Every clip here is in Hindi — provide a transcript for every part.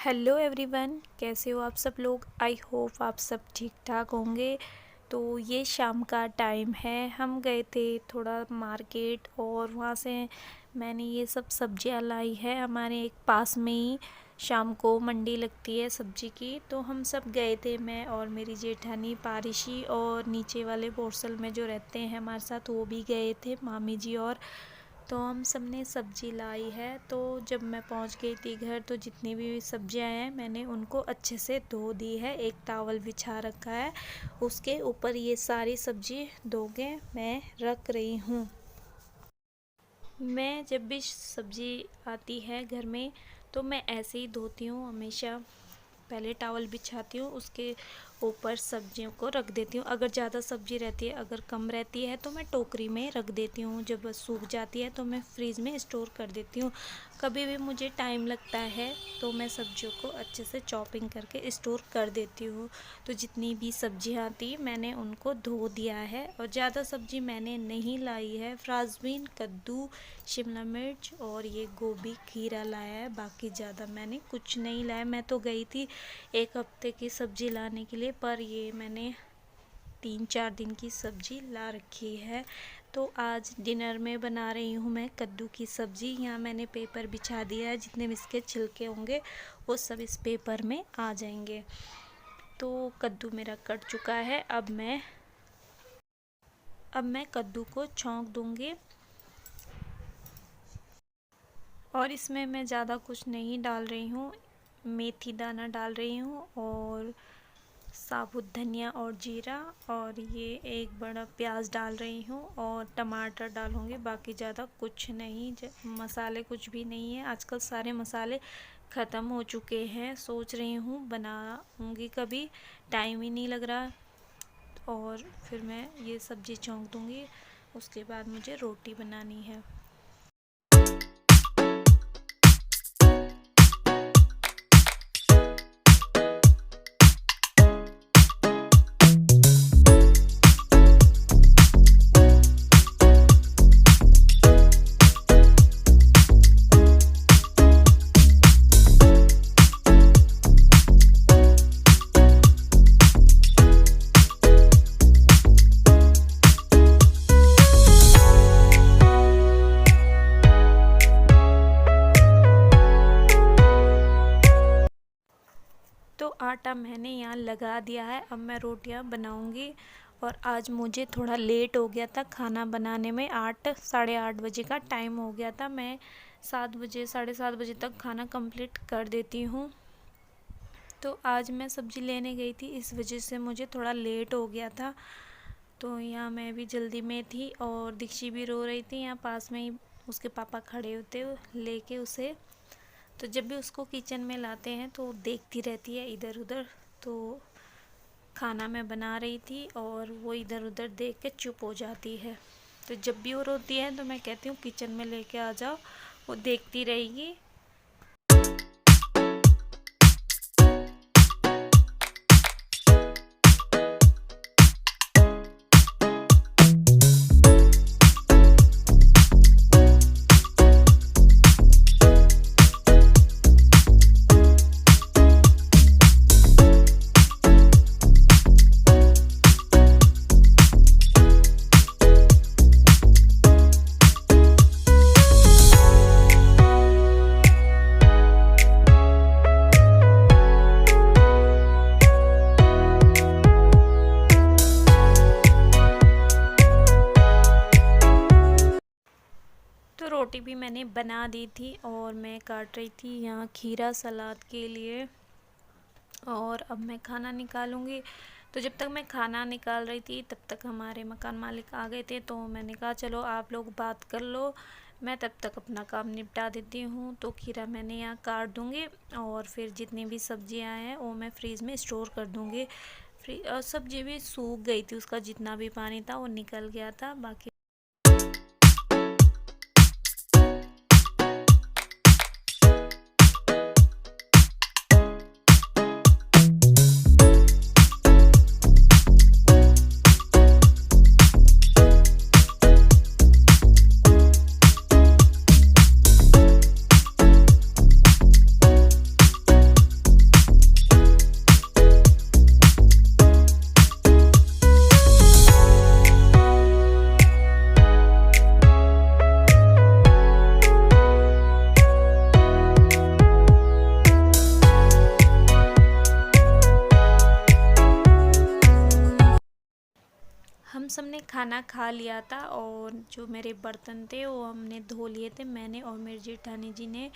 हेलो एवरीवन, कैसे हो आप सब लोग। आई होप आप सब ठीक ठाक होंगे। तो ये शाम का टाइम है, हम गए थे थोड़ा मार्केट और वहाँ से मैंने ये सब सब्जियां लाई है। हमारे एक पास में ही शाम को मंडी लगती है सब्जी की, तो हम सब गए थे, मैं और मेरी जेठानी पारिशी और नीचे वाले पोर्सल में जो रहते हैं हमारे साथ वो भी गए थे, मामी जी। और तो हम सब ने सब्ज़ी लाई है। तो जब मैं पहुंच गई थी घर, तो जितनी भी सब्जियां हैं मैंने उनको अच्छे से धो दी है। एक टॉवल बिछा रखा है, उसके ऊपर ये सारी सब्जी धो के मैं रख रही हूँ। मैं जब भी सब्ज़ी आती है घर में तो मैं ऐसे ही धोती हूँ हमेशा। पहले टॉवल बिछाती हूँ, उसके ऊपर सब्जियों को रख देती हूँ। अगर ज़्यादा सब्ज़ी रहती है, अगर कम रहती है तो मैं टोकरी में रख देती हूँ। जब सूख जाती है तो मैं फ्रीज़ में स्टोर कर देती हूँ। कभी भी मुझे टाइम लगता है तो मैं सब्जियों को अच्छे से चॉपिंग करके स्टोर कर देती हूँ। तो जितनी भी सब्जियाँ थी मैंने उनको धो दिया है और ज़्यादा सब्ज़ी मैंने नहीं लाई है। फ्रांसबीन, कद्दू, शिमला मिर्च और ये गोभी, खीरा लाया है। बाकी ज़्यादा मैंने कुछ नहीं लाया। मैं तो गई थी एक हफ्ते की सब्ज़ी लाने के लिए, पर ये मैंने 3-4 दिन की सब्ज़ी ला रखी है। तो आज डिनर में बना रही हूँ मैं कद्दू की सब्ज़ी। यहाँ मैंने पेपर बिछा दिया है, जितने भी इसके छिलके होंगे वो सब इस पेपर में आ जाएंगे। तो कद्दू मेरा कट चुका है। अब मैं कद्दू को छौंक दूँगी और इसमें मैं ज़्यादा कुछ नहीं डाल रही हूँ। मेथी दाना डाल रही हूँ और साबुत धनिया और जीरा, और ये एक बड़ा प्याज डाल रही हूँ और टमाटर डालूँगी। बाकी ज़्यादा कुछ नहीं, मसाले कुछ भी नहीं है। आजकल सारे मसाले ख़त्म हो चुके हैं। सोच रही हूँ बनाऊँगी, कभी टाइम ही नहीं लग रहा। और फिर मैं ये सब्ज़ी छौंक दूँगी, उसके बाद मुझे रोटी बनानी है। तो आटा मैंने यहाँ लगा दिया है, अब मैं रोटियाँ बनाऊँगी। और आज मुझे थोड़ा लेट हो गया था खाना बनाने में। 8-8:30 बजे का टाइम हो गया था। मैं 7 बजे 7:30 बजे तक खाना कंप्लीट कर देती हूँ। तो आज मैं सब्ज़ी लेने गई थी, इस वजह से मुझे थोड़ा लेट हो गया था। तो यहाँ मैं भी जल्दी में थी और दीक्षी भी रो रही थी। यहाँ पास में ही उसके पापा खड़े होते लेके उसे। तो जब भी उसको किचन में लाते हैं तो देखती रहती है इधर उधर। तो खाना मैं बना रही थी और वो इधर उधर देख के चुप हो जाती है। तो जब भी वो रोती है तो मैं कहती हूँ किचन में लेके आ जाओ, वो देखती रहेगी। तो रोटी भी मैंने बना दी थी और मैं काट रही थी यहाँ खीरा सलाद के लिए। और अब मैं खाना निकालूंगी। तो जब तक मैं खाना निकाल रही थी तब तक हमारे मकान मालिक आ गए थे। तो मैंने कहा चलो आप लोग बात कर लो, मैं तब तक अपना काम निपटा देती हूँ। तो खीरा मैंने यहाँ काट दूँगी और फिर जितनी भी सब्जियाँ हैं वो मैं फ्रीज़ में स्टोर कर दूँगी। सब्जी भी सूख गई थी, उसका जितना भी पानी था वो निकल गया था। बाकी सबने खाना खा लिया था और जो मेरे बर्तन थे वो हमने धो लिए थे, मैंने और मेरी जेठानी जी ने।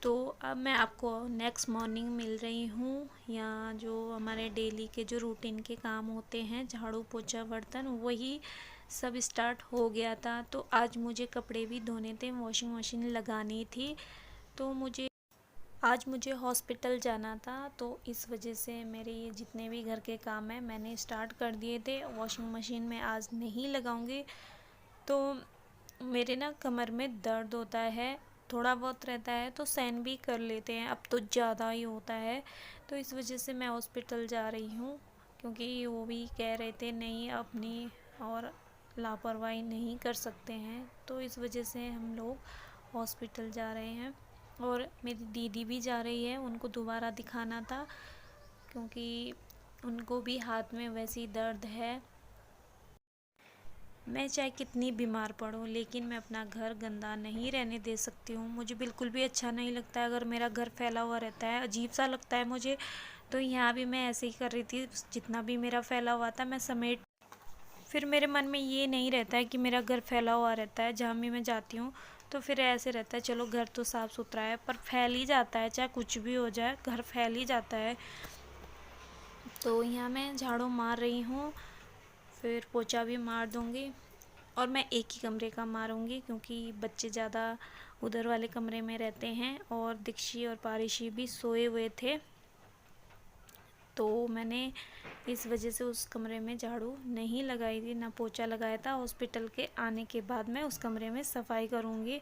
तो अब मैं आपको नेक्स्ट मॉर्निंग मिल रही हूँ। यहाँ जो हमारे डेली के जो रूटीन के काम होते हैं, झाड़ू पोछा बर्तन, वही सब स्टार्ट हो गया था। तो आज मुझे कपड़े भी धोने थे, वॉशिंग मशीन लगानी थी। तो आज मुझे हॉस्पिटल जाना था, तो इस वजह से मेरे ये जितने भी घर के काम हैं मैंने स्टार्ट कर दिए थे। वॉशिंग मशीन में आज नहीं लगाऊंगी। तो मेरे ना कमर में दर्द होता है, थोड़ा बहुत रहता है तो सहन भी कर लेते हैं, अब तो ज़्यादा ही होता है। तो इस वजह से मैं हॉस्पिटल जा रही हूँ, क्योंकि वो भी कह रहे थे नहीं अपनी और लापरवाही नहीं कर सकते हैं। तो इस वजह से हम लोग हॉस्पिटल जा रहे हैं और मेरी दीदी भी जा रही है, उनको दोबारा दिखाना था क्योंकि उनको भी हाथ में वैसी दर्द है। मैं चाहे कितनी बीमार पड़ूं, लेकिन मैं अपना घर गंदा नहीं रहने दे सकती हूँ। मुझे बिल्कुल भी अच्छा नहीं लगता है अगर मेरा घर फैला हुआ रहता है, अजीब सा लगता है मुझे। तो यहाँ भी मैं ऐसे ही कर रही थी, जितना भी मेरा फैला हुआ था मैं समेट। फिर मेरे मन में ये नहीं रहता है कि मेरा घर फैला हुआ रहता है, जहाँ भी मैं जाती हूँ तो फिर ऐसे रहता है चलो घर तो साफ़ सुथरा है, पर फैल ही जाता है, चाहे कुछ भी हो जाए घर फैल ही जाता है। तो यहाँ मैं झाड़ू मार रही हूँ, फिर पोछा भी मार दूँगी और मैं एक ही कमरे का मारूंगी क्योंकि बच्चे ज़्यादा उधर वाले कमरे में रहते हैं और दीक्षी और पारिशी भी सोए हुए थे। तो मैंने इस वजह से उस कमरे में झाड़ू नहीं लगाई थी, ना पोछा लगाया था। हॉस्पिटल के आने के बाद मैं उस कमरे में सफाई करूँगी।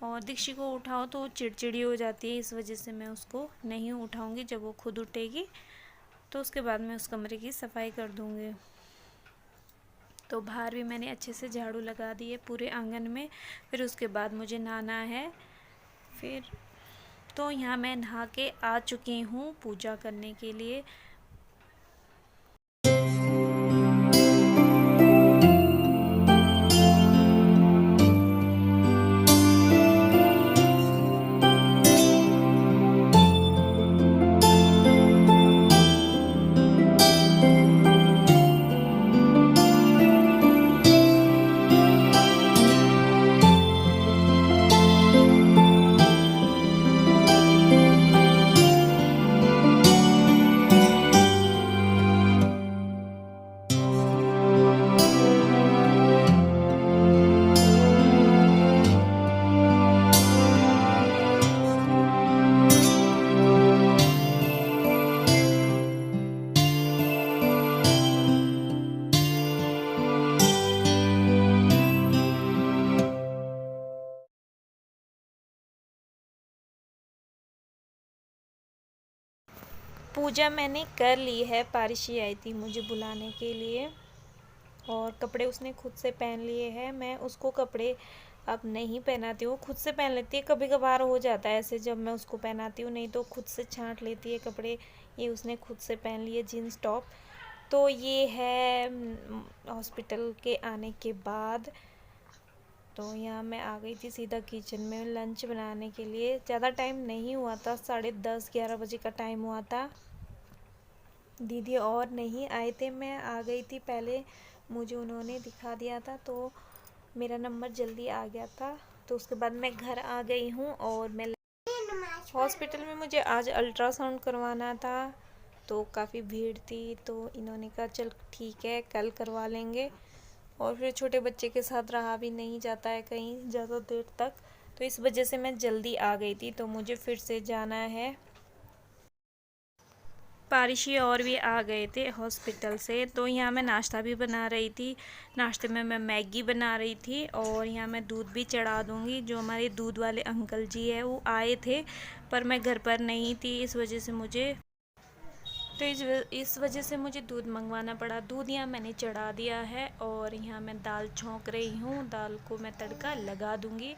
और दीक्षी को उठाओ तो चिड़चिड़ी हो जाती है, इस वजह से मैं उसको नहीं उठाऊँगी। जब वो खुद उठेगी तो उसके बाद मैं उस कमरे की सफाई कर दूँगी। तो बाहर भी मैंने अच्छे से झाड़ू लगा दी है पूरे आंगन में। फिर उसके बाद मुझे नहाना है। फिर तो यहाँ मैं नहा के आ चुकी हूँ पूजा करने के लिए। पूजा मैंने कर ली है, पारिशी आई थी मुझे बुलाने के लिए और कपड़े उसने खुद से पहन लिए हैं। मैं उसको कपड़े अब नहीं पहनाती हूँ, खुद से पहन लेती है। कभी कभार हो जाता है ऐसे जब मैं उसको पहनाती हूँ, नहीं तो खुद से छांट लेती है कपड़े। ये उसने खुद से पहन लिए जीन्स टॉप। तो ये है हॉस्पिटल के आने के बाद। तो यहाँ मैं आ गई थी सीधा किचन में लंच बनाने के लिए। ज़्यादा टाइम नहीं हुआ था, 10:30-11 बजे का टाइम हुआ था। दीदी और नहीं आए थे, मैं आ गई थी पहले, मुझे उन्होंने दिखा दिया था तो मेरा नंबर जल्दी आ गया था। तो उसके बाद मैं घर आ गई हूँ और मैं हॉस्पिटल में मुझे आज अल्ट्रासाउंड करवाना था। तो काफ़ी भीड़ थी, तो इन्होंने कहा चल ठीक है कल करवा लेंगे। और फिर छोटे बच्चे के साथ रहा भी नहीं जाता है कहीं ज़्यादा देर तक, तो इस वजह से मैं जल्दी आ गई थी। तो मुझे फिर से जाना है। पारिशी और भी आ गए थे हॉस्पिटल से। तो यहाँ मैं नाश्ता भी बना रही थी। नाश्ते में मैं मैगी बना रही थी और यहाँ मैं दूध भी चढ़ा दूँगी। जो हमारे दूध वाले अंकल जी है वो आए थे, पर मैं घर पर नहीं थी, इस वजह से मुझे दूध मंगवाना पड़ा। दूध यहाँ मैंने चढ़ा दिया है और यहाँ मैं दाल छौंक रही हूँ। दाल को मैं तड़का लगा दूँगी।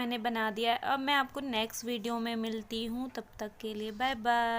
मैंने बना दिया है। अब मैं आपको नेक्स्ट वीडियो में मिलती हूँ, तब तक के लिए बाय बाय।